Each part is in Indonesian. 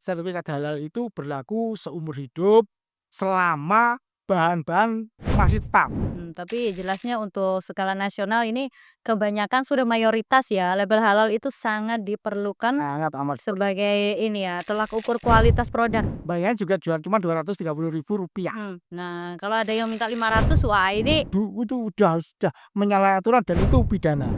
sertifikat halal itu berlaku seumur hidup selama bahan-bahan masih tetap. Tapi jelasnya untuk skala nasional ini kebanyakan sudah mayoritas ya, label halal itu sangat diperlukan Sangat amat. sebagai ini ya, tolak ukur kualitas produk. Bayarnya juga jual cuma Rp230.000. Nah, kalau ada yang minta 500, wah ini Itu udah menyalahi aturan dan itu pidana.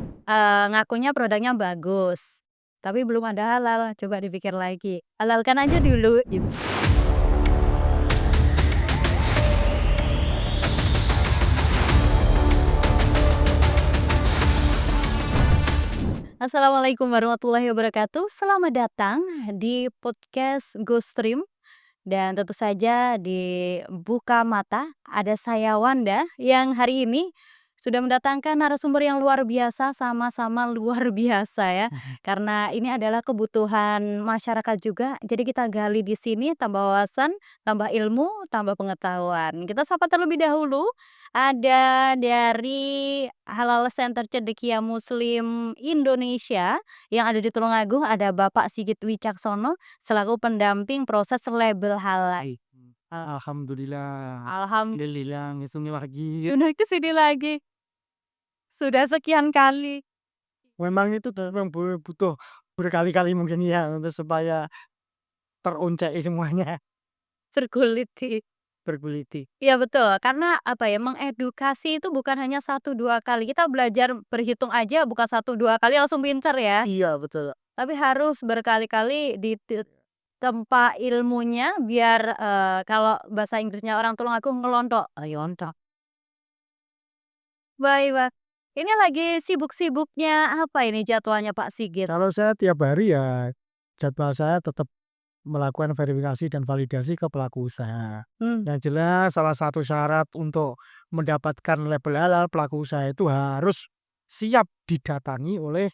ngakunya produknya bagus, tapi belum ada halal. Coba dipikir lagi, halalkan aja dulu gitu. Assalamualaikum warahmatullahi wabarakatuh. Selamat datang di podcast Go Stream. Dan tentu saja di Buka Mata ada saya Wanda yang hari ini sudah mendatangkan narasumber yang luar biasa, sama-sama luar biasa ya. Karena ini adalah kebutuhan masyarakat juga. Jadi kita gali di sini tambah wawasan, tambah ilmu, tambah pengetahuan. Kita sapa terlebih dahulu ada dari Halal Center Cendekia Muslim Indonesia yang ada di Tulungagung, ada Bapak Sigit Wicaksono selaku pendamping proses label halal. Alhamdulillah. Alhamdulillah, Ngisungnya lagi. udah kesini lagi. Sudah sekian kali. Memang itu memang butuh berkali-kali mungkin ya untuk supaya teruncai semuanya, Terguliti. berguliti. Iya betul, karena apa ya, mengedukasi itu bukan hanya satu dua kali. Kita belajar berhitung aja bukan satu dua kali langsung pinter ya. Iya betul. Tapi harus berkali-kali ditempa ilmunya biar kalau bahasa Inggrisnya orang Tulungagung ngelontok. Yontok. Baik, Pak. Ini lagi sibuk-sibuknya apa ini jadwalnya Pak Sigit? Kalau saya tiap hari ya jadwal saya tetap melakukan verifikasi dan validasi ke pelaku usaha. Yang jelas salah satu syarat untuk mendapatkan label halal pelaku usaha itu harus siap didatangi oleh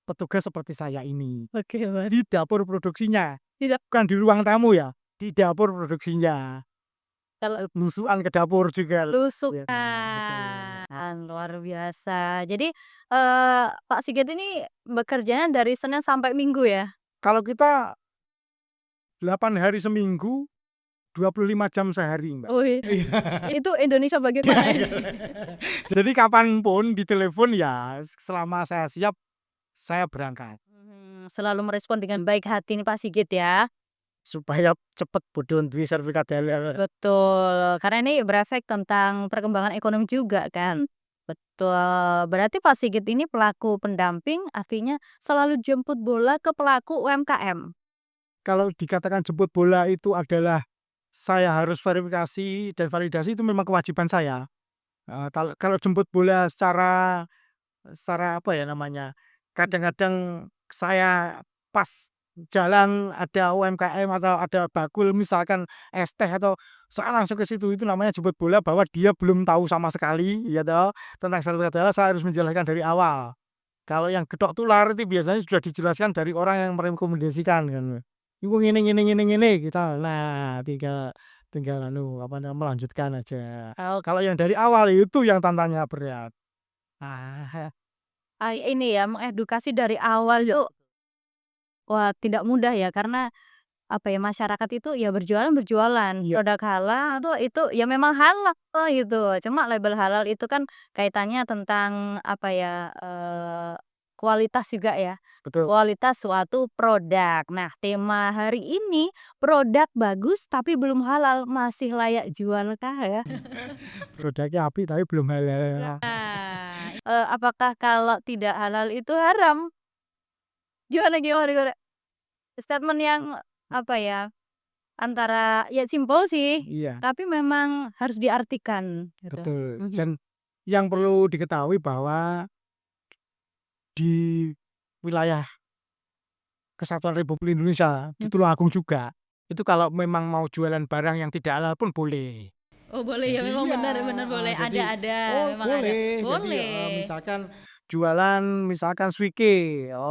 petugas seperti saya ini. Oke, Pak. Di dapur produksinya, Tidak. bukan di ruang tamu ya, di dapur produksinya. Kalau Belusukan ke dapur juga. lusukan. Betul. Luar biasa. Jadi Pak Sigit ini bekerjanya dari Senin sampai Minggu ya? Kalau kita 8 hari seminggu, 25 jam sehari, Mbak. Oh iya. Itu Indonesia bagaimana ini? Jadi kapanpun ditelepon ya selama saya siap, saya berangkat. Selalu merespon dengan baik hati nih Pak Sigit ya. Supaya cepet budun duwe sertifikat halal. Betul, karena ini berefek tentang perkembangan ekonomi juga kan. Betul, berarti Pak Sigit ini pelaku pendamping artinya selalu jemput bola ke pelaku UMKM. Kalau dikatakan jemput bola itu adalah saya harus verifikasi dan validasi itu memang kewajiban saya. Kalau jemput bola secara secara apa ya namanya, kadang-kadang saya pas jalan ada UMKM atau ada bakul misalkan es teh atau saya langsung ke situ, itu namanya jemput bola bahwa dia belum tahu sama sekali ya toh, tentang sertifikat halal saya harus menjelaskan dari awal. Kalau yang gedok tular itu biasanya sudah dijelaskan dari orang yang merekomendasikan kan. Iku ngene, kita nah tinggal tinggal apa namanya, melanjutkan aja. Kalau yang dari awal itu yang tantangannya berat. Ah. Ini ya mengedukasi dari awal tuh wah tidak mudah ya karena apa ya masyarakat itu ya berjualan Iya. produk halal tuh itu ya memang halal gitu. Cuma label halal itu kan kaitannya tentang apa ya kualitas juga ya. Betul. Kualitas suatu produk. Nah, tema hari ini produk bagus tapi belum halal masih layak jual kah ya? Produknya apik tapi belum halal. Apakah kalau tidak halal itu haram? Gimana? Statement yang apa ya, antara ya simpel sih, Iya, tapi memang harus diartikan gitu. betul. Dan yang perlu diketahui bahwa di wilayah Kesatuan Republik Indonesia, di Mmm. Tulungagung juga, itu kalau memang mau jualan barang yang tidak halal pun boleh. Oh boleh ya Jadi memang iya, benar boleh, jadi ada, oh memang ada. boleh. Jadi, Boleh. misalkan jualan misalkan suike,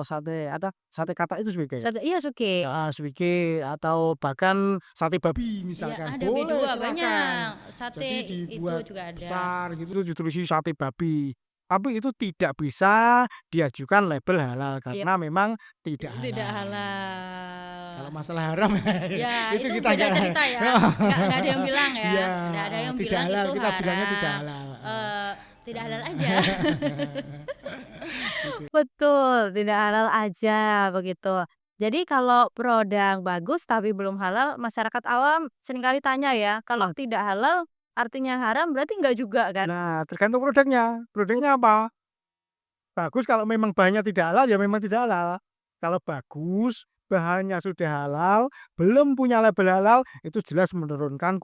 sate sate katak itu suike? Iya Suki. Heeh, suike atau bahkan sate babi Iya misalkan, ada boleh B2 silakan. banyak, Jadi sate itu dibuat juga ada. besar gitu, ditulis sate babi. Tapi itu tidak bisa diajukan label halal Iya. karena memang tidak Tidak halal. Kalau halal. masalah haram Ya, itu itu kita beda cerita ya. Nggak ada yang bilang ya. iya, Nggak ada yang tidak bilang halal, itu kita bilangnya tidak haram. halal, Tidak halal aja. gitu. Betul, tidak halal aja begitu. Jadi kalau produk bagus tapi belum halal, masyarakat awam seringkali tanya ya, kalau tidak halal artinya haram berarti enggak juga kan? Nah, tergantung produknya apa? Bagus kalau memang bahannya tidak halal, ya memang tidak halal. Kalau bagus, bahannya sudah halal, belum punya label halal, itu jelas menurunkan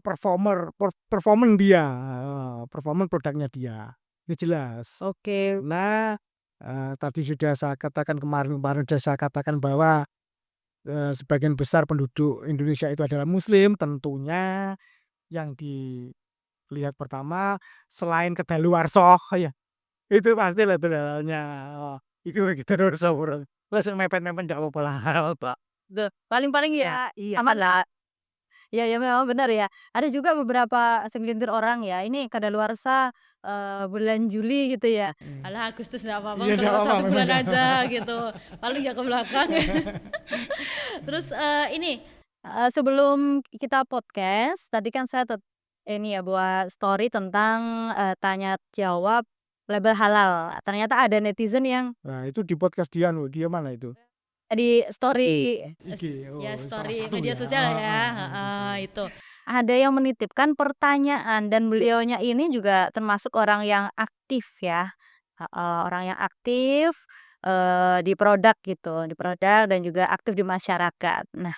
performance dia, performance produknya dia, itu jelas. Oke. Nah, tadi sudah saya katakan kemarin-kemarin sudah saya katakan bahwa, sebagian besar penduduk Indonesia itu adalah muslim, tentunya yang dilihat pertama selain kedaluarsa ya, itu pasti label halalnya, itu kedaluarsa urang, wes mepet-mepet ndak apa-apa lah, Pak. Tuh, paling-paling Ya, ya iya. aman lah. Ya ya memang benar ya. Ada juga beberapa segelintir orang ya, ini kadaluarsa, bulan Juli gitu ya. Mhm. Alah Agustus nggak apa-apa, Iya, ndak kelewat apa-apa 1 memang bulan ndak aja gitu, paling nggak ke belakang. Terus, ini, sebelum kita podcast, tadi kan saya ini ya, buat story tentang, tanya jawab label halal. Ternyata ada netizen yang Nah, itu di podcast dia dia mana itu? di story, IG, ya salah story satu media ya? sosial ya, Media heeh, sosial. itu. Ada yang menitipkan pertanyaan dan beliaunya ini juga termasuk orang yang aktif ya, heeh, orang yang aktif, di produk gitu, di produk dan juga aktif di masyarakat. Nah,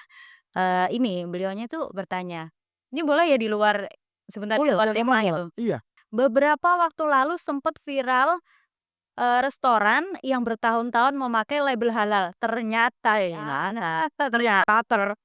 ini beliaunya itu bertanya, ini boleh ya di luar sebentar di luar tema gitu. Iya. Beberapa waktu lalu sempat viral, restoran yang bertahun-tahun memakai label halal. Ternyata ya, ternyata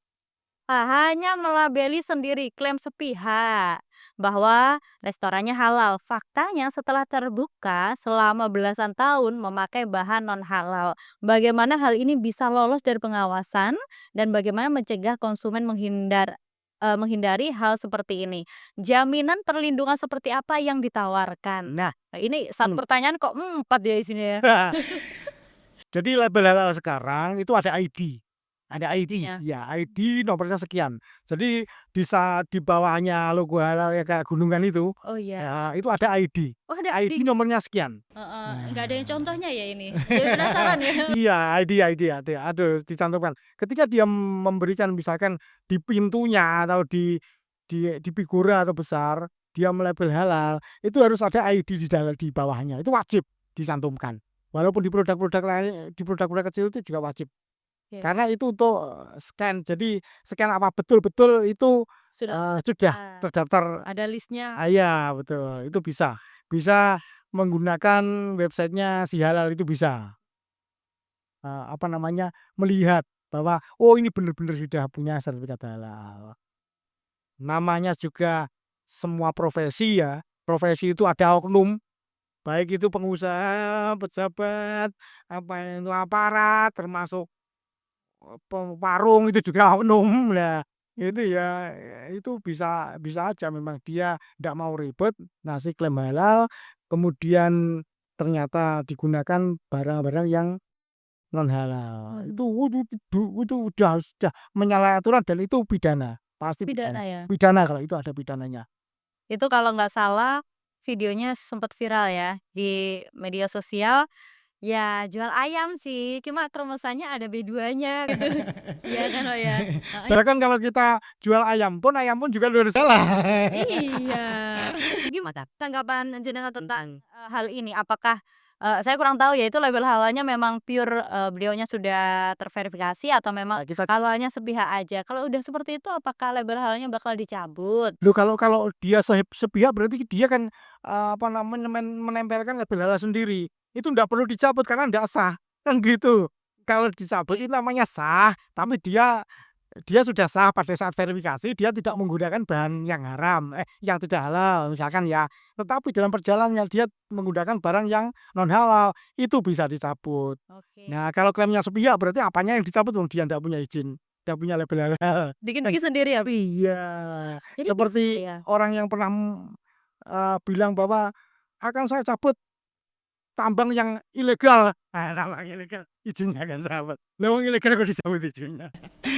hanya melabeli sendiri, klaim sepihak bahwa restorannya halal. Faktanya setelah terbuka selama belasan tahun memakai bahan non halal. Bagaimana hal ini bisa lolos dari pengawasan dan bagaimana mencegah konsumen menghindari hal seperti ini? Jaminan perlindungan seperti apa yang ditawarkan? Nah, ini satu pertanyaan kok 4 ya isinya ya. Jadi label halal sekarang itu ada ID. Ada ID, Iya. ya ID nomornya sekian. Jadi di bawahnya logo halal yang kayak gunungan itu, Oh iya. ya itu ada ID. Oh ada ID ID. nomornya sekian. Heeh, nggak ada yang Nah. contohnya ya ini? Jadi penasaran ya. Iya, ID ada dicantumkan. Ketika dia memberikan misalkan di pintunya atau di figura atau besar, dia melabel halal, itu harus ada ID di bawahnya, itu wajib dicantumkan. Walaupun di produk-produk kecil itu juga wajib. Oke. Karena itu untuk scan, jadi scan apa betul-betul itu, Sudah sudah terdaftar. ada list-nya. Iya betul, itu bisa. Bisa menggunakan websitenya si halal itu bisa. Melihat bahwa, oh ini benar-benar sudah punya sertifikat halal. Namanya juga semua profesi ya, profesi itu ada oknum, baik itu pengusaha, pejabat, itu aparat, termasuk warung itu juga oknum. Lah, itu ya itu bisa bisa aja memang dia ndak mau ribet, ngasih klaim halal, kemudian ternyata digunakan barang-barang yang non halal. Itu udah menyalahi aturan dan itu pidana, pasti pidana. Pidana ya? Pidana kalau itu ada pidananya. Itu kalau nggak salah videonya sempat viral ya di media sosial, ya jual ayam sih, cuma kromosannya ada B2-nya gitu. Iya kan, oh ya? Heeh, Bahkan kalau kita jual ayam pun juga harus salah. iya. Terus gimana tanggapan jenengan tentang, hal ini? Apakah, saya kurang tahu ya itu label halalnya memang pure, beliaunya sudah terverifikasi atau memang Nah, kita kalau hanya sepihak aja? Kalau udah seperti itu apakah label halalnya bakal dicabut? loh kalau dia sepihak berarti dia kan, menempelkan label halal sendiri. Itu ndak perlu dicabut karena ndak sah, kan gitu. Kalau dicabut itu namanya sah, tapi dia sudah sah pada saat verifikasi, dia tidak menggunakan bahan yang haram, yang tidak halal misalkan ya. Tetapi dalam perjalanannya dia menggunakan barang yang non halal, itu bisa dicabut. Oke. Nah, kalau klaimnya sepihak berarti apanya yang dicabut wong dia ndak punya izin, ndak punya label halal. Dikit-dikit sendiri ya? Iya, Jadi bisa seperti ya? orang yang pernah, bilang bahwa akan saya cabut tambang yang ilegal. Nah, tambang ilegal izinnya kan sahabat. Lah wong ilegal kok dicabut izinnya.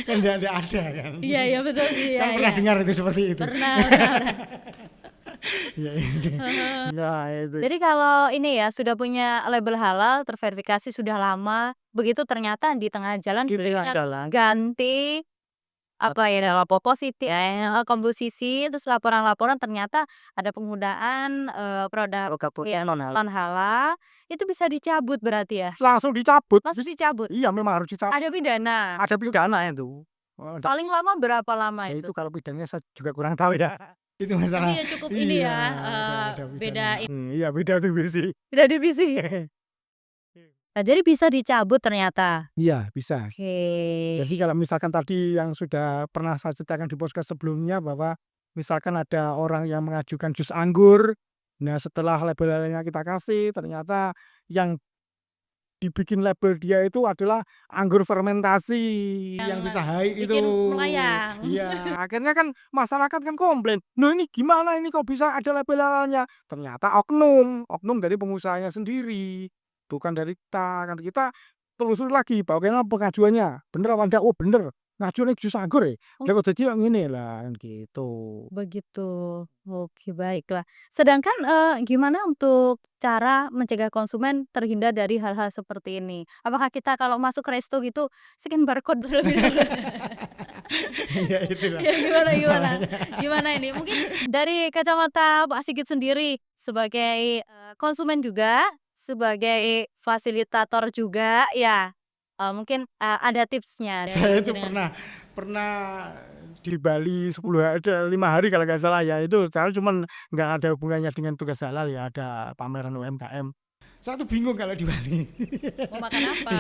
Kan ndak ada kan. Iya betul sih Kan ya pernah ya. dengar itu seperti itu. Pernah. Ya itu. Heeh. Nah, itu. Jadi kalau ini ya sudah punya label halal, terverifikasi sudah lama, begitu ternyata di tengah jalan ganti apa ya lapor positif komposisi terus laporan-laporan ternyata ada penggunaan produk ya non halal itu bisa dicabut berarti ya? Langsung dicabut. Langsung dicabut? Iya memang harus dicabut. Ada pidana? Ada pidana itu. Paling lama berapa lama Ya itu? itu kalau pidananya saya juga kurang tahu ya. Itu Tapi masalah. ya cukup ini Iya, ya ada beda pidana. Iya beda divisi. beda divisi. Nah, jadi bisa dicabut ternyata. Iya bisa. Oke. Jadi kalau misalkan tadi yang sudah pernah saya ceritakan di podcast sebelumnya bahwa misalkan ada orang yang mengajukan jus anggur, nah setelah labelnya kita kasih ternyata yang dibikin label dia itu adalah anggur fermentasi yang bisa high itu. bikin melayang. Iya, akhirnya kan masyarakat kan komplain. "Nah ini gimana ini kok bisa ada label-labelnya?" Ternyata oknum dari pengusahanya sendiri, bukan dari kita. Kan kita telusuri lagi bagaimana pengajuannya, bener apa ndak? Oh bener, ngajuannya jus anggur ya? Lah kok dadi kok ngene lah, kan gitu. Begitu. Oke, baiklah. Sedangkan, gimana untuk cara mencegah konsumen terhindar dari hal-hal seperti ini? Apakah kita kalau masuk resto gitu scan barcode terlebih dahulu? Iya itulah Ya gimana gimana? masalahnya. Gimana ini? Mungkin dari kacamata Pak Sigit sendiri sebagai, konsumen juga, sebagai fasilitator juga ya, mungkin, ada tipsnya Saya dari itu jenengan? pernah di Bali 10 ada 5 hari kalau nggak salah ya, itu saya cuman nggak ada hubungannya dengan tugas halal ya, ada pameran UMKM. Saya tuh bingung kalau di Bali. Mau makan apa?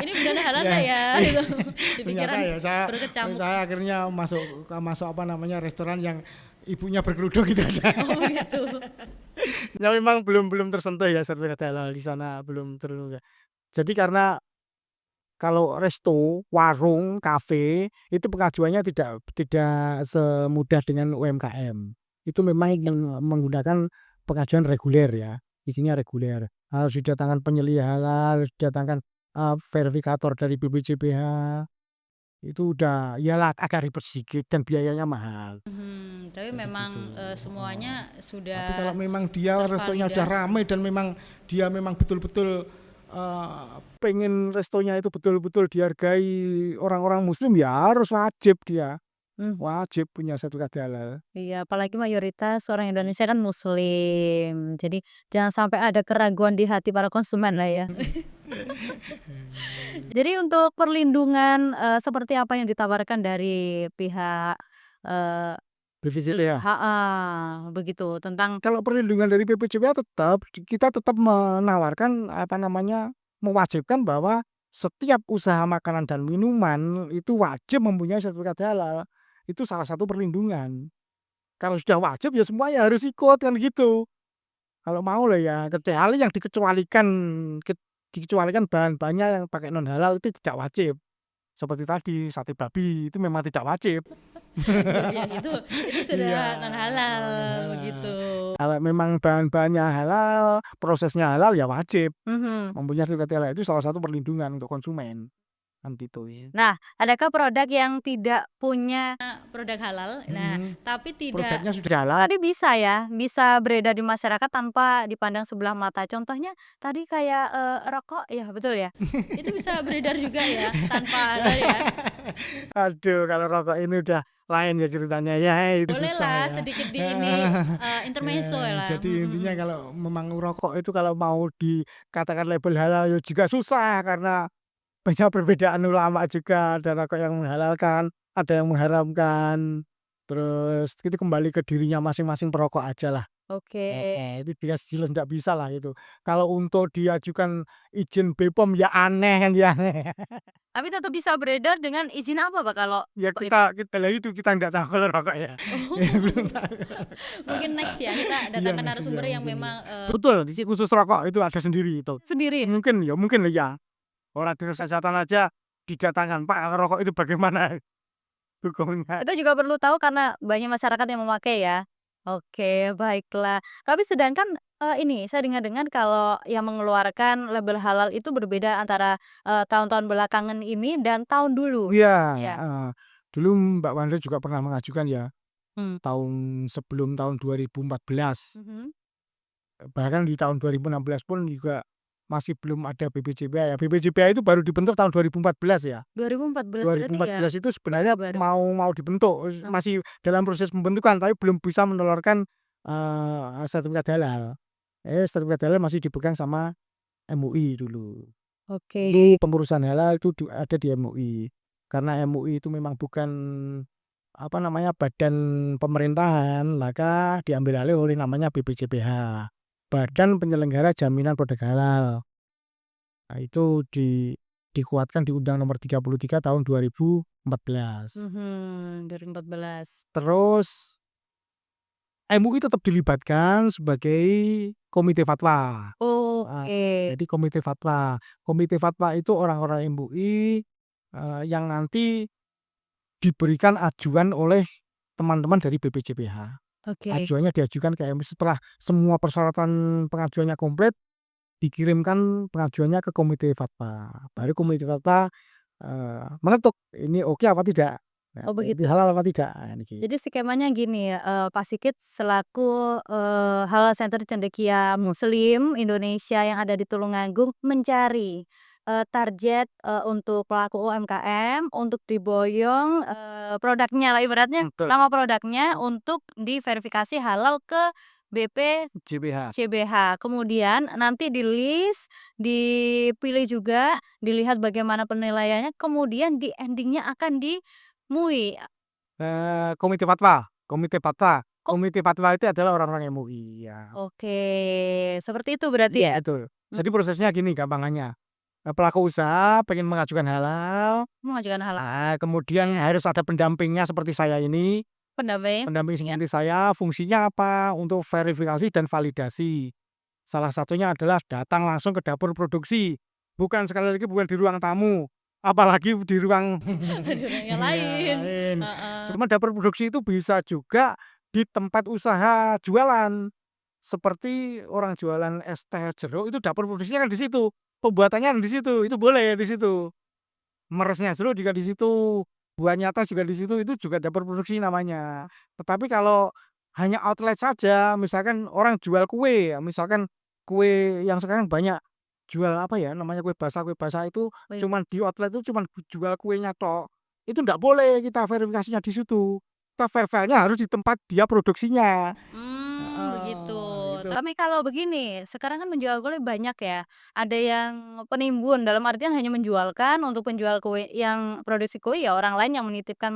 Ini budana halal Ya, nggak ya? Gitu. Di ternyata pikiran ya saya berkecamuk. saya akhirnya masuk apa namanya, restoran yang ibunya berkerudung gitu aja. Oh gitu. Ya memang belum tersentuh ya sertifikat halal di sana, belum terlalu ya. Jadi karena kalau resto, warung, kafe, itu pengajuannya tidak semudah dengan UMKM. Itu memang yang menggunakan pengajuan reguler ya, izinnya reguler. Harus didatangkan penyelia halal, harus didatangkan, verifikator dari BPJPH. Itu udah iyalah agak ribet sedikit dan biayanya mahal. Tapi Jadi memang, gitu. semuanya Tapi kalau sudah memang dia restonya udah tervalidasi. rame dan memang dia memang betul-betul pengen restonya itu betul-betul dihargai orang-orang muslim ya harus wajib dia. Wajib punya sertifikat halal. Iya, apalagi mayoritas orang Indonesia kan muslim. Jadi jangan sampai ada keraguan di hati para konsumen lah ya. Jadi untuk perlindungan, seperti apa yang ditawarkan dari pihak, eee Defisit ya. begitu tentang Kalau perlindungan dari BPJPH kita tetap menawarkan apa namanya, mewajibkan bahwa setiap usaha makanan dan minuman itu wajib mempunyai sertifikat halal. Itu salah satu perlindungan. Kalau sudah wajib ya semuanya harus ikut kan gitu. Kalau mau lah ya, kecuali yang dikecualikan bahan-bahannya yang pakai non halal itu tidak wajib. Seperti tadi sate babi itu memang tidak wajib. ya itu sudah non halal non halal. begitu. Kalau memang bahan-bahannya halal, prosesnya halal ya wajib. Mhm. Mempunyai sertifikat halal itu salah satu perlindungan untuk konsumen. Kan gitu ya. Nah, adakah produk yang tidak punya produk halal, tapi tidak Produknya sudah halal. tadi bisa ya, bisa beredar di masyarakat tanpa dipandang sebelah mata. Contohnya tadi kayak, rokok ya betul ya? Itu bisa beredar juga ya tanpa halal ya? Aduh kalau rokok ini udah lain ya ceritanya ya itu susah Bolehlah ya. sedikit di ini, intermezzo ya lah. Jadi intinya kalau memang rokok itu kalau mau dikatakan label halal ya juga susah karena banyak perbedaan ulama juga, ada rokok yang menghalalkan, ada yang mengharamkan. Terus itu kembali ke dirinya masing-masing perokok aja lah. Oke. Itu dia jelas ndak bisa lah itu. Kalau untuk diajukan izin BPOM ya aneh kan ya aneh. Tapi tetap bisa beredar dengan izin apa Pak kalau Ya rokok itu? kita lah itu kita ndak tahu kalau rokok ya. Ya belum tahu. Mungkin next ya kita Iya datangkan next narasumber ya yang mungkin ya. memang, Betul, di khusus rokok itu ada sendiri itu. sendiri? Mungkin lah ya. Orang dinas kesehatan aja didatangkan, "Pak, rokok itu bagaimana hukumnya?" Kita juga perlu tahu karena banyak masyarakat yang memakai ya. Oke, baiklah. Tapi sedangkan Ini saya dengar-dengar kalau yang mengeluarkan label halal itu berbeda antara, tahun-tahun belakangan ini dan tahun dulu. Iya, Iya. heeh. Dulu Mbak Wanda juga pernah mengajukan ya, Mmm. sebelum tahun 2014. Mhm. Bahkan di tahun 2016 pun juga masih belum ada BPJPA ya. BPJPA itu baru dibentuk tahun 2014 ya. 2014 berarti ya 2014 itu sebenarnya baru-baru. mau dibentuk, Oh. masih dalam proses pembentukan tapi belum bisa menelurkan, sertifikat halal. Sertifikat halal masih dipegang sama MUI dulu. Oke. Dulu pengurusan halal itu ada di MUI. Karena MUI itu memang bukan, apa namanya, badan pemerintahan, maka diambil alih oleh namanya BPJPH, Badan Penyelenggara Jaminan Produk Halal. Nah itu dikuatkan di Undang Nomor 33 Tahun 2014. 2014. Terus MUI tetap dilibatkan sebagai komite fatwa. Oke. Jadi komite fatwa itu orang-orang MUI, yang nanti diberikan ajuan oleh teman-teman dari BPJPH. Oke. Ajuannya diajukan ke MUI setelah semua persyaratan pengajuannya komplit, dikirimkan pengajuannya ke komite fatwa. Baru komite fatwa, mengetuk ini oke apa tidak, Oh ini begitu. halal apa tidak, niki. Jadi skemanya gini ya, Pak Sigit selaku, Halal Center Cendekia Muslim Indonesia yang ada di Tulungagung mencari, target, untuk pelaku UMKM untuk diboyong, produknya lah ibaratnya Betul. nama produknya untuk diverifikasi halal ke JPH. BPJBH. Kemudian nanti di-list, dipilih juga, dilihat bagaimana penilaiannya, kemudian di ending-nya akan di MUI. Komite fatwa komite fatwa Kok komite fatwa itu adalah orang-orang MUI, ya. oke, seperti itu berarti ya? Betul. Jadi Mhm, prosesnya gini gampangannya, pelaku usaha pengen mengajukan halal, mengajukan halal kemudian harus ada pendampingnya seperti saya ini, pendamping pendamping ya, seperti saya, fungsinya apa? Untuk verifikasi dan validasi. Salah satunya adalah datang langsung ke dapur produksi, bukan sekali lagi bukan di ruang tamu, apalagi di ruang di orang yang ya lain, lain. heeh. Cuma dapur produksi itu bisa juga di tempat usaha jualan. Seperti orang jualan es teh jeruk itu dapur produksinya kan di situ, pembuatannya kan di situ, itu boleh di situ. Meresnya jeruk juga di situ, buah nyata juga di situ, itu juga dapur produksi namanya. Tetapi kalau hanya outlet saja, misalkan orang jual kue, misalkan kue yang sekarang banyak jual apa ya namanya kue basah itu Wih, cuman di outlet itu cuman jual kuenya tok, itu ndak boleh kita verifikasinya di situ. Kita verifikasinya harus di tempat dia produksinya. begitu. Heeh, gitu. Tapi kalau begini, sekarang kan menjual kue banyak ya, ada yang penimbun, dalam artian hanya menjualkan untuk penjual kue yang produksi kue ya orang lain yang menitipkan.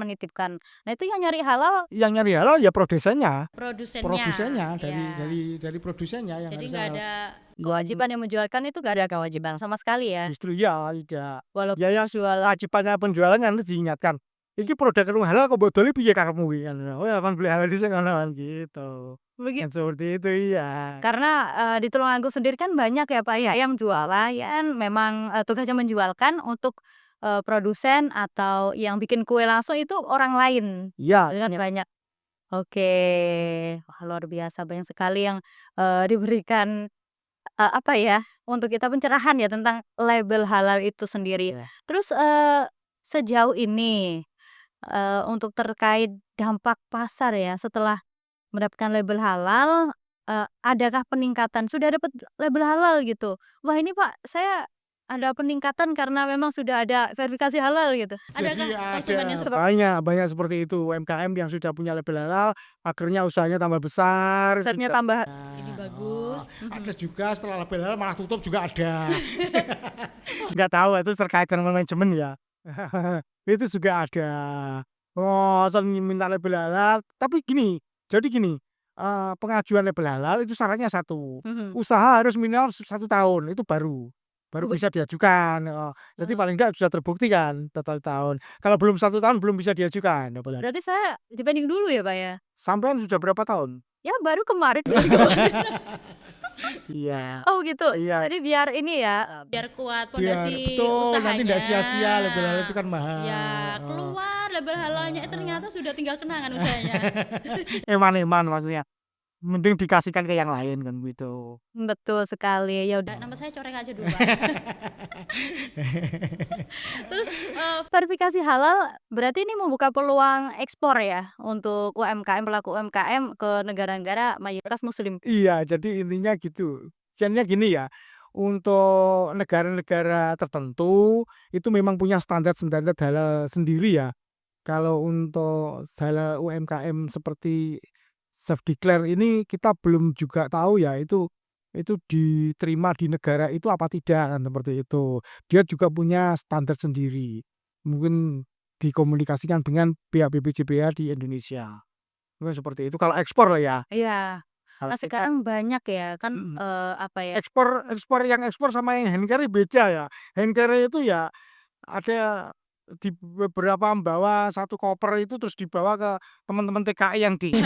Nah itu yang nyari halal Yang nyari halal ya produsennya. produsennya, Produsennya ya. dari produsennya yang Jadi harus nggak halal. ada Yang kewajiban yang menjualkan itu nggak ada kewajiban sama sekali ya? justru ya tidak. Ya Walaupun yang jual kewajibannya penjualannya nanti diingatkan, "Iki produk rung halal kok mbok doli piye karepmu iki?" Kan. "Oh ya kan beli halal dhisik ngono," kan gitu. begitu. Kan seperti itu, iya. Karena, di Tulungagung sendiri kan banyak ya, Pak, ya, yang jualan memang, tugasnya menjualkan untuk, produsen atau yang bikin kue langsung itu orang lain, Iya, itu kan banyak. Oke, wah luar biasa banyak sekali yang, diberikan, apa ya, untuk kita pencerahan ya tentang label halal itu sendiri. iya. Terus, sejauh ini, untuk terkait dampak pasar ya setelah mendapatkan label halal, adakah peningkatan, "Sudah dapat label halal," gitu, "Wah ini Pak, saya ada peningkatan karena memang sudah ada verifikasi halal," gitu. Jadi Adakah konsumen yang ada seperti banyak seperti itu UMKM yang sudah punya label halal, akhirnya usahanya tambah besar omsetnya juga. tambah ini Heeh, bagus? ada Mhm. juga setelah label halal malah tutup juga ada. Nggak tahu itu terkait dengan manajemen ya. Itu juga ada. Oh, sering minta label halal, tapi gini, jadi gini, pengajuan label halal itu syaratnya satu, Mhm. usaha harus minimal 1 tahun, itu baru baru Oh be bisa diajukan, heeh. Jadi eee, paling nggak sudah terbukti kan total tahun. Kalau belum 1 tahun belum bisa diajukan label halal. berarti saya dipending dulu ya, Pak, ya? Sampean sudah berapa tahun? Ya baru kemarin, bulan kemarin. Iya, Oh gitu, iya, jadi biar ini ya, biar kuat biar pondasi betul, nanti nggak usahanya. sia-sia label halal itu kan mahal, Ya heeh, keluar label halalnya, heeh. ternyata sudah tinggal kenangan usahanya. Eman-eman maksudnya. mending dikasihkan ke yang lain kan gitu. Betul sekali. Ya udah nama saya coreng aja dulu, Pak. Terus, verifikasi halal berarti ini membuka peluang ekspor ya untuk UMKM, pelaku UMKM ke negara-negara mayoritas muslim? Iya, jadi intinya gitu. Misalnya gini ya, untuk negara-negara tertentu itu memang punya standar-standar halal sendiri ya. Kalau untuk halal UMKM seperti self declare ini kita belum juga tahu ya itu diterima di negara itu apa tidak kan seperti itu. Dia juga punya standar sendiri. Mungkin dikomunikasikan dengan pihak BPJPH di Indonesia. Mungkin seperti itu kalau ekspor lah ya. Iya. Kalau Kan kita sekarang banyak ya kan, mhm. apa ya. Ekspor ekspor yang ekspor sama yang hand carry beda ya. Hand carry itu ya ada di beberapa membawa satu koper itu terus dibawa ke teman-teman TKI yang di Itu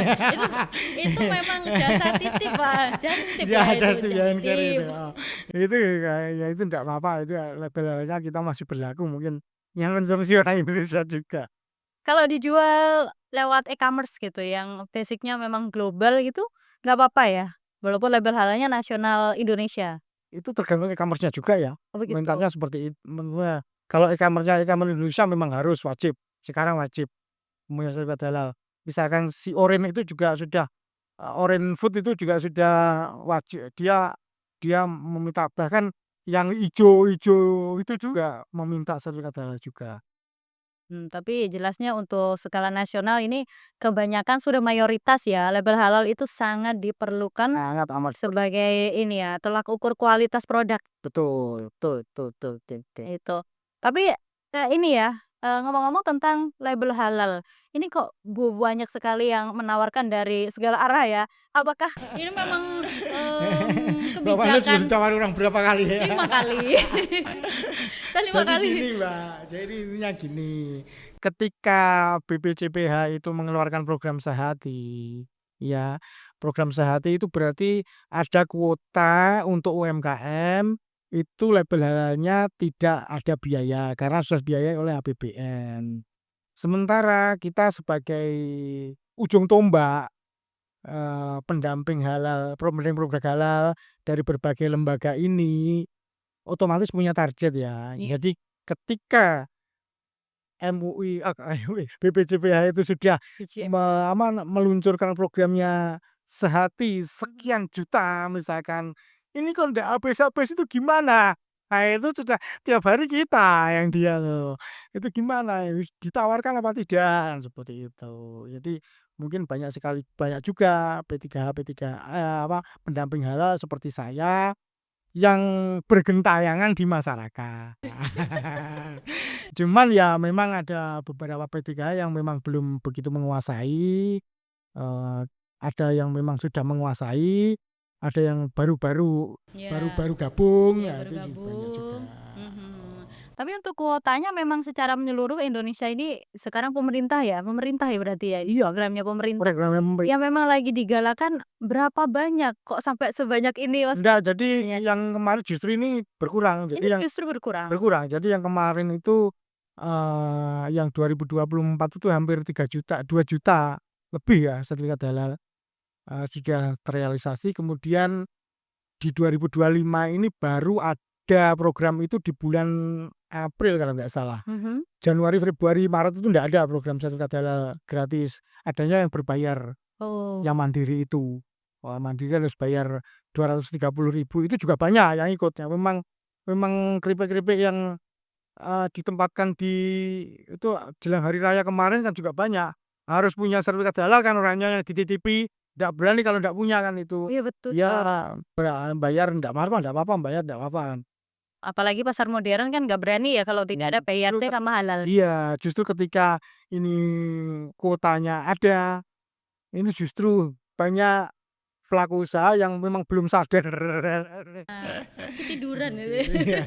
itu memang jasa titip, Pak, just tip ya ya itu, just ya just hand carry itu, tip. heeh. Itu kayak ya itu ndak apa-apa, itu ya label-labelnya kita masih berlaku mungkin yang konsumsi orang Indonesia juga. Kalau dijual lewat e-commerce gitu yang basic-nya memang global gitu, nggak apa-apa ya? Walaupun label halalnya nasional Indonesia? Itu tergantung e-commerce-nya juga ya, Oh begitu? mintatnya seperti menurutnya kalau e-commerce-nya e-commerce Indonesia memang harus wajib, sekarang wajib punya sertifikat halal. Misalkan si Oren itu juga sudah Oren Food itu juga sudah wajib dia dia meminta bahkan yang ijo-ijo itu juga meminta sertifikat halal juga. Tapi jelasnya untuk skala nasional ini kebanyakan sudah mayoritas ya, label halal itu sangat diperlukan Sangat amat sebagai ini ya, tolak ukur kualitas produk betul betul betul betul betul betul. itu. Tapi, ini ya, ngomong-ngomong tentang label halal, ini kok banyak sekali yang menawarkan dari segala arah ya. Apakah ini memang, Mbak Manet sudah kebijakan ditawari orang berapa kali ya? 5 kali? Saya 5 Jadi kali. gini Mbak, jadi intinya gini, ketika BPJPH itu mengeluarkan program Sehati, ya, program Sehati itu berarti ada kuota untuk UMKM, itu label halalnya tidak ada biaya, karena sudah dibiayai oleh APBN. Sementara kita sebagai ujung tombak, pendamping halal, pendamping produk halal dari berbagai lembaga ini otomatis punya target ya. Iya. Jadi ketika MUI BPJPH itu sudah Biji meluncurkan programnya Sehati sekian juta misalkan, ini kok ndak habis-habis itu gimana? Nah itu sudah tiap hari kita yang dia tuh, itu gimana, ditawarkan apa tidak, seperti itu. Jadi mungkin banyak juga P3H pendamping halal seperti saya yang bergentayangan di masyarakat. Cuman ya memang ada beberapa P3K yang memang belum begitu menguasai, ada yang memang sudah menguasai, ada yang baru-baru ya, baru-baru gabung, ya ya baru itu banyak juga. gabung. Tapi untuk kuotanya memang secara menyeluruh Indonesia ini sekarang pemerintah ya? Pemerintah ya berarti ya? Iya, programnya pemerintah. Program Yang memang lagi digalakan berapa banyak? Kok sampai sebanyak ini Mas? enggak, jadi Iya. yang kemarin justru ini berkurang, Ini jadi yang justru berkurang? berkurang. Jadi yang kemarin itu, yang 2024 itu hampir 3.000.000, 2.000.000 lebih ya sertifikat halal, sudah terrealisasi. Kemudian di 2025 ini baru ada program itu di bulan April kalau nggak salah. Mhm. Januari, Februari, Maret itu nggak ada program sertifikat halal gratis, adanya yang berbayar, Oh, yang mandiri itu. Wah, mandiri harus bayar 230.000, itu juga banyak yang ikut, ya memang memang keripik-keripik yang ditempatkan di itu jelang hari raya kemarin kan juga banyak. Harus punya sertifikat halal kan orangnya yang dititipi, ndak berani kalau ndak punya kan itu. iya betul. Ya bayar ndak apa-apa, ndak apa-apa, bayar ndak apa-apa kan. Apalagi pasar modern kan nggak berani ya kalau tidak ada Justru PYT sama halal. iya, justru ketika ini kuotanya ada, ini justru banyak pelaku usaha yang memang belum sadar. Masih tiduran gitu ya. Iya.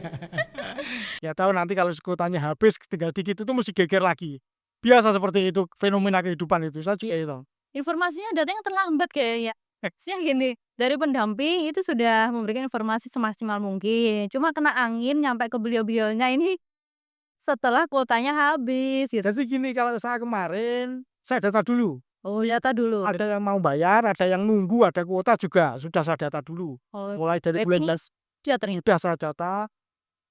Ya tahu nanti kalau kuotanya habis tinggal dikit itu mesti geger lagi. Biasa seperti itu fenomena kehidupan itu, saya juga Iya. itu. Informasinya datangnya terlambat kayaknya. Maksudnya gini, dari pendamping itu sudah memberikan informasi semaksimal mungkin, cuma kena angin nyampe ke beliau-beliaunya ini setelah kuotanya habis gitu. Jadi gini, kalau saya kemarin, saya data dulu. Oh, data dulu. Ada yang mau bayar, ada yang nunggu, ada kuota juga sudah saya data dulu. Oh, Mulai dari bulan waiting list ya ternyata. sudah saya data,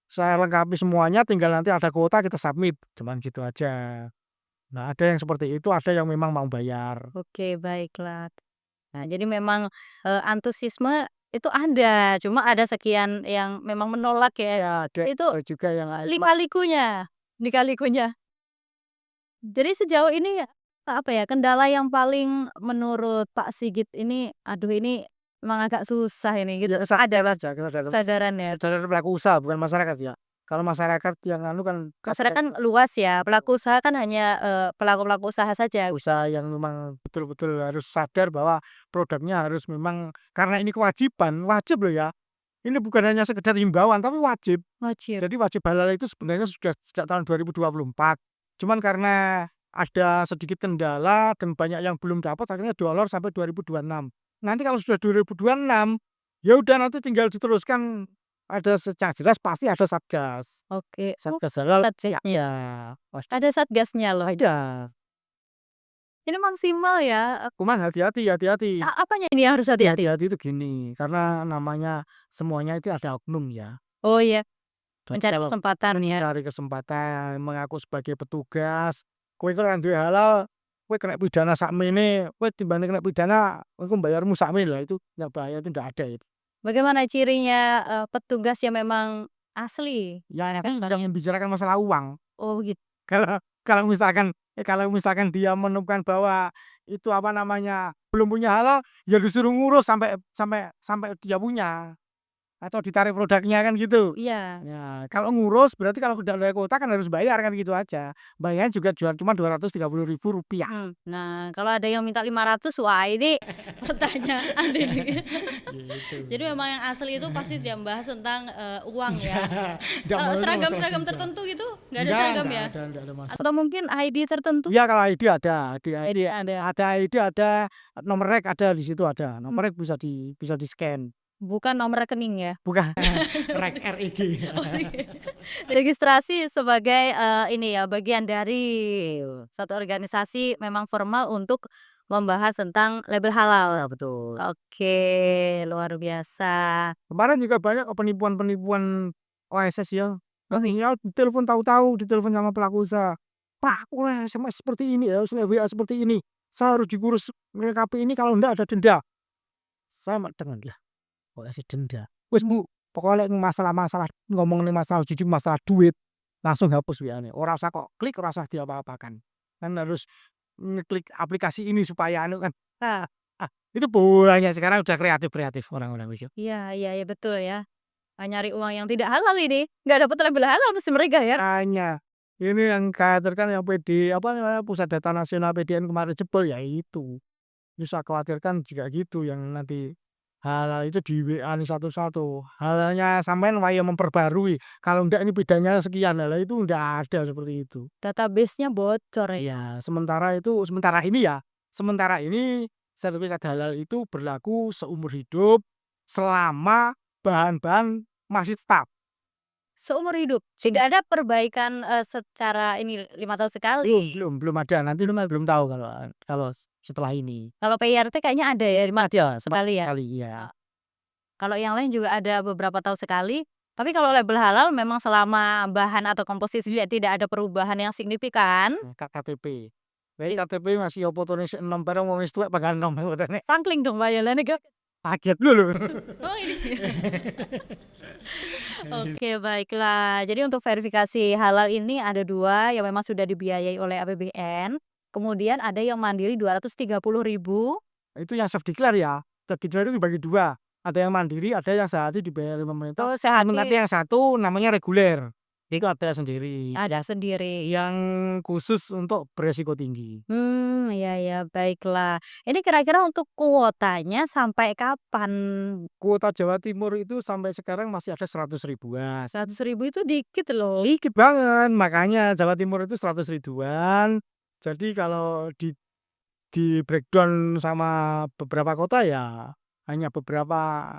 saya lengkapi semuanya, tinggal nanti ada kuota kita submit, cuman gitu aja. Nah, ada yang seperti itu, ada yang memang mau bayar. Oke, baiklah. Nah, jadi memang, antusiasme itu ada, cuma ada sekian yang memang menolak ya. Ya, ada Itu juga yang lika-likunya, lika-likunya. Jadi sejauh ini, apa ya, kendala yang paling menurut Pak Sigit ini, "Aduh ini memang agak susah ini," gitu, ya ada sadar aja, kesadaran kesadaran ya? kesadaran pelaku usaha bukan masyarakat ya. Kalau masyarakat yang anu kan Masyarakat ada kan luas ya, pelaku usaha kan hanya, pelaku-pelaku usaha saja. usaha yang memang betul-betul harus sadar bahwa produknya harus memang karena ini kewajiban, wajib loh ya. Ini bukan hanya sekedar himbauan tapi wajib. Wajib. Jadi wajib halal itu sebenarnya sudah sejak tahun 2024. Cuman karena ada sedikit kendala dan banyak yang belum dapat akhirnya diolor sampai 2026. Nanti kalau sudah 2026, ya udah nanti tinggal diteruskan ada secara jelas pasti ada Satgas. Oke. Oh, Satgas halal ya satgasnya. iya, pasti Ada satgasnya loh. ada. Ini maksimal ya, Cuman hati-hati hati-hati. apanya ini yang harus hati-hati? Hati-hati itu gini, karena namanya semuanya itu ada oknum ya. Oh iya, Jadi mencari kalau kesempatan ya. cari kesempatan mengaku sebagai petugas, kowe iku ora duwe halal, kowe kena pidana sakmene, kowe timbane kena pidana, kowe mbayarmu sakmene, lah itu yang bahaya itu ndak ada itu. Bagaimana cirinya, petugas yang memang asli? Ya kan yang membicarakan masalah uang. Oh gitu. Kalau kalau misalkan dia menemukan bahwa itu apa namanya, belum punya halal, ya disuruh ngurus sampai sampai sampai dia punya. Atau ditarik produknya kan gitu. Iya. Ya, kalau ngurus berarti kalau udah ada kuota kan harus bayar kan gitu aja. Bayarnya juga cuma Rp230.000. Nah kalau ada yang minta 500, wah ini pertanyaan ini. Gitu. Jadi memang yang asli itu pasti tidak membahas tentang, uang ya? Nggak Kalau mau itu masalah seragam-seragam juga. tertentu gitu nggak ada seragam ya? Nggak ada masalah. Atau mungkin ID tertentu? Iya kalau ID ada, di ID ada ID ada, nomor rek ada di situ ada, nomor rek bisa di-scan. Bukan nomor rekening ya? Bukan rek RIG. Oh iya. Registrasi sebagai, ini ya, bagian dari suatu organisasi memang formal untuk membahas tentang label halal. Ya betul. Oke, luar biasa. Kemarin juga banyak kok penipuan-penipuan OSS ya. Oh iya? Ya ditelepon tahu-tahu ditelepon sama pelaku usaha, "Pak, aku oleh SMS seperti ini ya, oleh WA seperti ini. Saya harus dikurus melengkapi ini kalau enggak ada denda." Saya mak dengar, "Lah, kok kasih denda?" "Wis Bu, pokoknya lek masalah-masalah ngomongin masalah jujur masalah duit, langsung hapus WA-ne. Ora usah kok klik, ora usah diapa-apakan. Kan harus ngeklik aplikasi ini supaya anu kan." Nah, itu banyak sekarang udah kreatif-kreatif orang-orang wis yo. Iya iya iya, betul ya. Nyari uang yang tidak halal ini, nggak dapat label halal mesti mereka ya? Makanya, ini yang khawatirkan yang apa namanya, Pusat Data Nasional PDN kemarin jebol, ya itu. Ini saya khawatirkan juga gitu yang nanti hal-hal itu di WA-an satu-satu. Halalnya sampean waya memperbarui, kalau ndak ini bedanya sekian, lah itu ndak ada seperti itu. Database-nya bocor ya? Iya, sementara ini sertifikat halal itu berlaku seumur hidup selama bahan-bahan masih tetap. Seumur hidup? Tidak ada perbaikan, secara ini 5 tahun sekali? Belum ada, nanti belum tahu kalau kalau setelah ini. Kalau PIRT kayaknya ada ya 5 Ada, sekali ya? sekali, iya. Kalau yang lain juga ada beberapa tahun sekali, tapi kalau label halal memang selama bahan atau komposisinya tidak ada perubahan yang signifikan. KTP. Jadi KTP masih opo to sik enom barang wong wis tuwek bakal enom ngene. Pangkling dong Pak ya, lah nika Kaget lho. oh ini. Oke baiklah, jadi untuk verifikasi halal ini ada 2 yang memang sudah dibiayai oleh APBN, kemudian ada yang mandiri 230.000. Itu yang self declare ya. Self declare itu dibagi 2, ada yang mandiri, ada yang sehari dibayar oleh pemerintah. Oh Sementara sehati yang satu namanya reguler. Itu ada sendiri. ada sendiri. Yang khusus untuk beresiko tinggi. Iya ya, baiklah. Ini kira-kira untuk kuotanya sampai kapan? Kuota Jawa Timur itu sampai sekarang masih ada 100.000-an. 100.000 itu dikit loh. Dikit banget, makanya Jawa Timur itu 100.000-an. Jadi kalau di-breakdown sama beberapa kota ya hanya berapa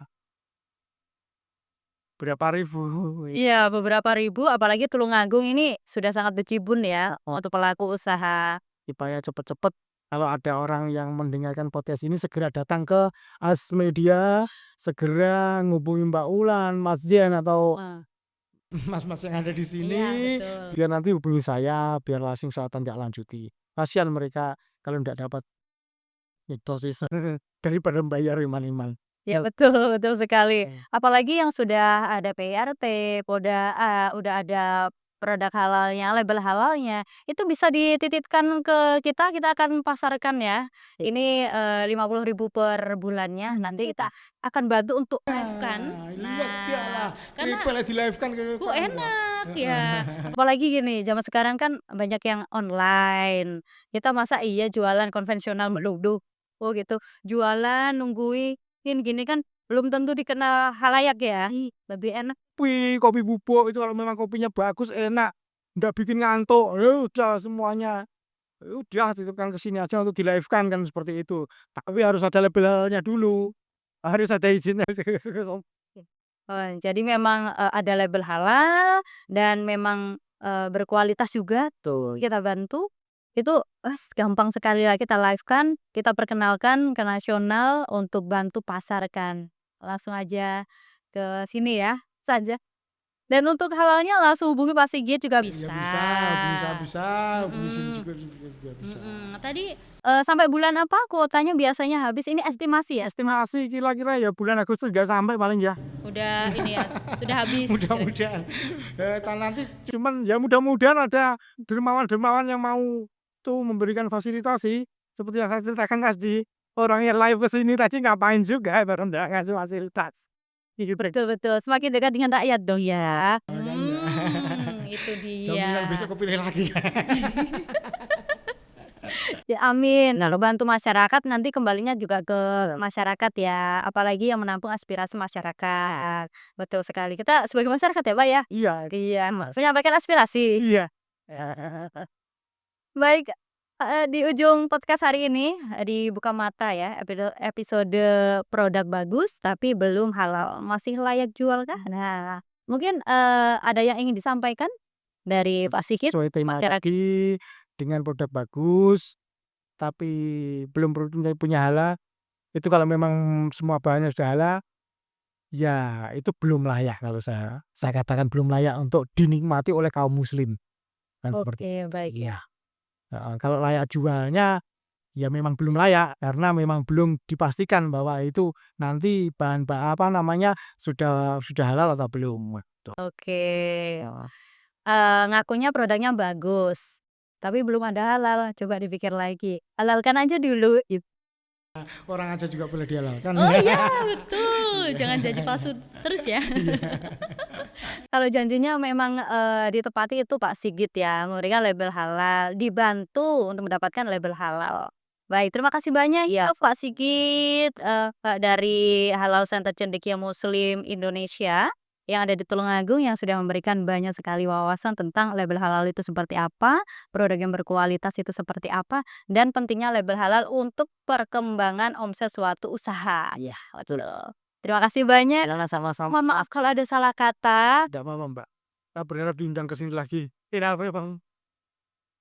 ribu. Iya, beberapa ribu, apalagi Tulungagung ini sudah sangat bejibun ya untuk pelaku usaha. Supaya cepet-cepet Kalau ada orang yang mendengarkan podcast ini segera datang ke Asmedia, segera ngubungi Mbak Ulan, Mas Dian, atau Wah. mas-mas yang ada di Iya, sini, betul. biar nanti hubungi saya, biar langsung saya tindak lanjuti. Kasihan mereka kalau ndak dapat dosis daripada membayar iman-iman. Ya betul, betul sekali. Mmm. Apalagi yang sudah ada PRT, udah ada produk halalnya, label halalnya, itu bisa dititipkan ke kita akan pasarkan ya. Ini, 50.000 per bulannya, nanti kita akan bantu untuk live-kan. Ledahlah, Nah, karena kripel di-live-kan enak ya. heeh. Apalagi gini, zaman sekarang kan banyak yang online. Kita masa iya jualan konvensional melulu, oh gitu. Jualan nungguin gini kan belum tentu dikenal halayak ya. Lebih enak Kopi bubuk itu kalau memang kopinya bagus, enak, ndak bikin ngantuk, ya udah semuanya, ya udah titipkan ke sini aja untuk di-live-kan kan seperti itu. Tapi harus ada labelnya dulu, harus ada izinnya. jadi memang, ada label halal dan memang, berkualitas juga tuh kita bantu. Itu, gampang sekali lah kita live-kan, kita perkenalkan ke nasional untuk bantu pasarkan. Langsung aja ke sini ya saja. Dan untuk halalnya langsung hubungi Pak Sigit juga Ya bisa. bisa, hubungi saya bisa, hubungi sini Mhm, juga bisa. tadi, sampai bulan apa kuotanya biasanya habis? Ini estimasi ya? Estimasi kira-kira ya bulan Agustus nggak sampai paling ya. Udah ini ya, sudah habis. Mudah-mudahan. Nanti cuman ya mudah-mudahan ada dermawan-dermawan yang mau tuh memberikan fasilitasi seperti yang saya ceritakan tadi. Orang yang live ke sini tadi ngapain juga baru ndak ngasih fasilitas. Gitu. Betul, betul, semakin dekat dengan rakyat dong ya. Makanya. Itu Jaminan dia. besok kepilih lagi. Ya amin. Nah, bantu masyarakat nanti kembalinya juga ke masyarakat ya, apalagi yang menampung aspirasi masyarakat. Betul sekali. Kita sebagai masyarakat ya, Pak, ya? Iya, Iya, menyampaikan aspirasi. iya. Baik, di ujung podcast hari ini, di Buka Mata ya, episode produk bagus tapi belum halal, masih layak jual kah? Nah, mungkin, ada yang ingin disampaikan dari Pak Sigit? Sesuai tema Masyarakat. tadi, dengan produk bagus, tapi belum punya halal, itu kalau memang semua bahannya sudah halal, ya itu belum layak kalau saya katakan belum layak untuk dinikmati oleh kaum muslim, kan seperti Oke, baik. iya, heeh, kalau layak jualnya, ya memang belum layak karena memang belum dipastikan bahwa itu nanti apa namanya, sudah halal atau belum, gitu. Oke. Ngakunya produknya bagus, tapi belum ada halal, coba dipikir lagi. Halalkan aja dulu gitu. Orang aja juga boleh dihalalkan. Oh iya, betul, jangan janji palsu terus ya. Kalau janjinya memang, ditepati itu Pak Sigit ya, memberikan label halal, dibantu untuk mendapatkan label halal. Baik, terima kasih banyak ya Pak Sigit, dari Halal Center Cendekia Muslim Indonesia yang ada di Tulungagung yang sudah memberikan banyak sekali wawasan tentang label halal itu seperti apa, produk yang berkualitas itu seperti apa, dan pentingnya label halal untuk perkembangan omset suatu usaha. Ya, betul. Terima kasih banyak. Sama-sama. Mohon maaf kalau ada salah kata. Tidak apa-apa, Mbak. Saya berharap diundang ke sini lagi. Kenapa ya, Bang?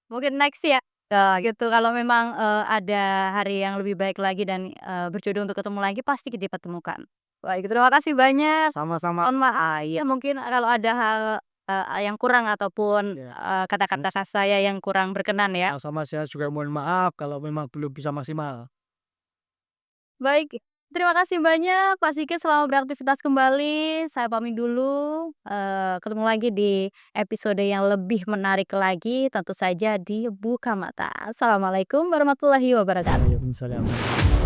Mungkin next ya. Ya gitu kalau memang, ada hari yang lebih baik lagi dan, berjodoh untuk ketemu lagi pasti kita pertemukan. Baik, terima kasih banyak. Sama-sama. Mohon maaf ya mungkin kalau ada hal, yang kurang ataupun, Ya. kata-kata saya yang kurang berkenan ya. Sama saya juga mohon maaf kalau memang belum bisa maksimal. Baik, terima kasih banyak Pak Sigit, selamat beraktivitas kembali. Saya pamit dulu, ketemu lagi di episode yang lebih menarik lagi, tentu saja di Buka Mata. Assalamualaikum warahmatullahi wabarakatuh. Waalaikumsalam.